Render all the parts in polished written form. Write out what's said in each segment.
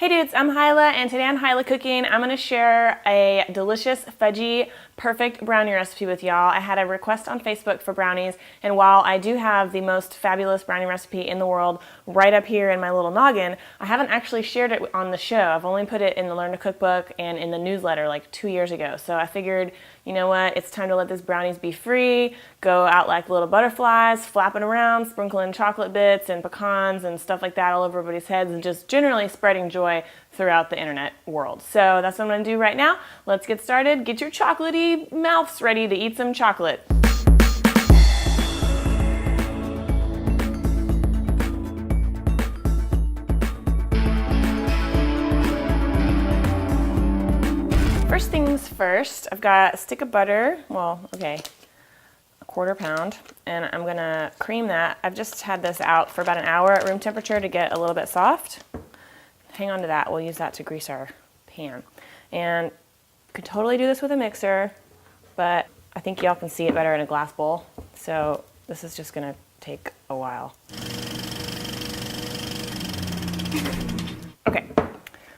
Hey dudes, I'm Hilah, and today on Hilah Cooking, I'm gonna share a delicious, fudgy, perfect brownie recipe with y'all. I had a request on Facebook for brownies, and while I do have the most fabulous brownie recipe in the world right up here in my little noggin, I haven't actually shared it on the show. I've only put it in the Learn to Cook book and in the newsletter like 2 years ago. So I figured, you know what, it's time to let these brownies be free, go out like little butterflies, flapping around, sprinkling chocolate bits and pecans and stuff like that all over everybody's heads, and just generally spreading joy throughout the internet world. So that's what I'm gonna do right now. Let's get started. Get your chocolatey mouths ready to eat some chocolate. First things first, I've got a stick of butter, a 1/4 pound, and I'm gonna cream that. I've just had this out for about an hour at room temperature to get a little bit soft. Hang on to that, we'll use that to grease our pan. And you could totally do this with a mixer, but I think y'all can see it better in a glass bowl. So this is just gonna take a while. Okay,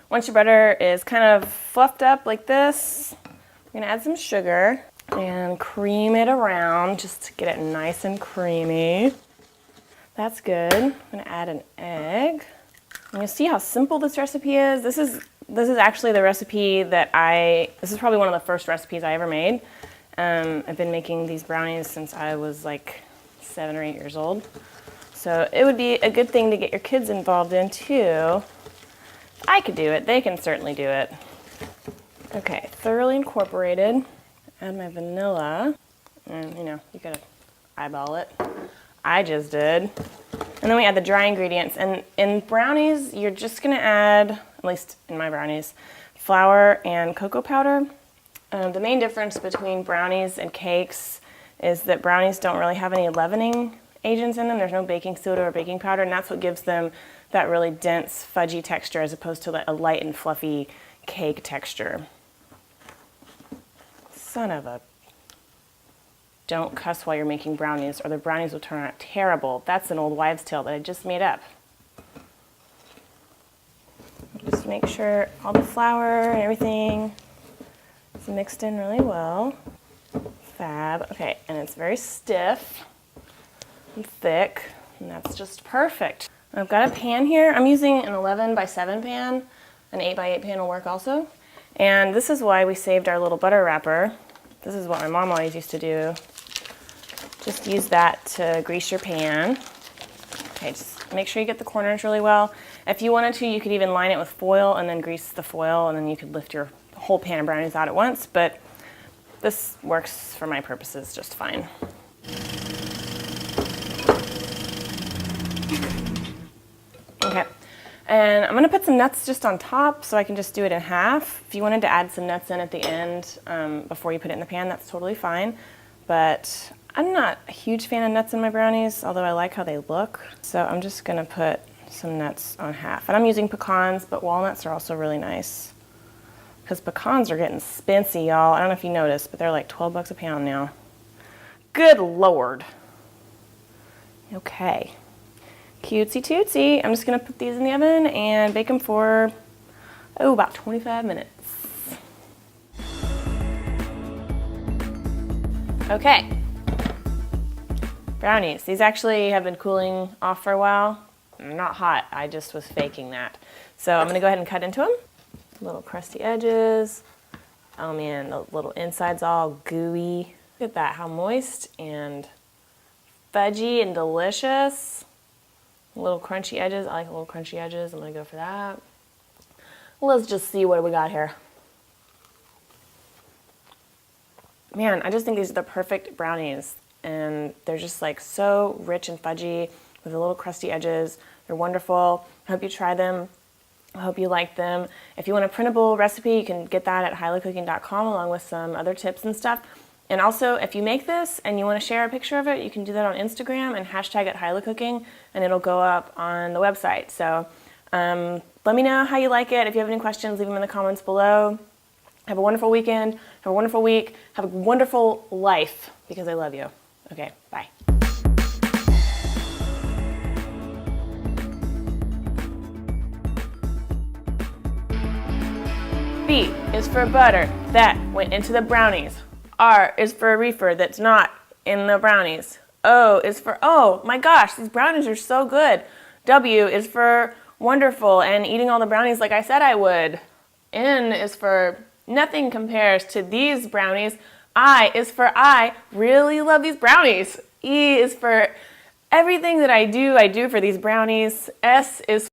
once your butter is kind of fluffed up like this, I'm gonna add some sugar and cream it around just to get it nice and creamy. That's good. I'm gonna add an egg. And you'll see how simple this recipe is. This is actually the recipe that this is probably one of the first recipes I ever made. I've been making these brownies since I was like 7 or 8 years old. So it would be a good thing to get your kids involved in too. If I could do it, they can certainly do it. Okay, thoroughly incorporated. Add my vanilla. And you gotta eyeball it. I just did. And then we add the dry ingredients. And in brownies, you're just gonna add, at least in my brownies, flour and cocoa powder. The main difference between brownies and cakes is that brownies don't really have any leavening agents in them. There's no baking soda or baking powder, and that's what gives them that really dense, fudgy texture as opposed to a light and fluffy cake texture. Son of a... Don't cuss while you're making brownies, or the brownies will turn out terrible. That's an old wives' tale that I just made up. Just make sure all the flour and everything is mixed in really well. Fab. Okay, and it's very stiff and thick, and that's just perfect. I've got a pan here. I'm using an 11 by 7 pan. An 8 by 8 pan will work also. And this is why we saved our little butter wrapper. This is what my mom always used to do. Just use that to grease your pan. Okay, just make sure you get the corners really well. If you wanted to, you could even line it with foil and then grease the foil, and then you could lift your whole pan of brownies out at once, but this works for my purposes just fine. Okay, and I'm gonna put some nuts just on top so I can just do it in half. If you wanted to add some nuts in at the end before you put it in the pan, that's totally fine, but I'm not a huge fan of nuts in my brownies, although I like how they look. So I'm just gonna put some nuts on half. And I'm using pecans, but walnuts are also really nice. Because pecans are getting spency, y'all. I don't know if you noticed, but they're like 12 bucks a pound now. Good Lord. Okay. Cutesy tootsy. I'm just gonna put these in the oven and bake them for, about 25 minutes. Okay. Brownies. These actually have been cooling off for a while. They're not hot, I just was faking that. So I'm gonna go ahead and cut into them. Little crusty edges. Oh man, the little inside's all gooey. Look at that, how moist and fudgy and delicious. Little crunchy edges, I like little crunchy edges. I'm gonna go for that. Let's just see what we got here. Man, I just think these are the perfect brownies. And they're just like so rich and fudgy with the little crusty edges. They're wonderful. I hope you try them. I hope you like them. If you want a printable recipe, you can get that at hilahcooking.com along with some other tips and stuff. And also, if you make this and you want to share a picture of it, you can do that on Instagram and hashtag it HilahCooking, and it'll go up on the website. So let me know how you like it. If you have any questions, leave them in the comments below. Have a wonderful weekend. Have a wonderful week. Have a wonderful life, because I love you. Okay, bye. B is for butter that went into the brownies. R is for a reefer that's not in the brownies. O is for, oh my gosh, these brownies are so good. W is for wonderful and eating all the brownies like I said I would. N is for nothing compares to these brownies. I is for I really love these brownies. E is for everything that I do for these brownies. S is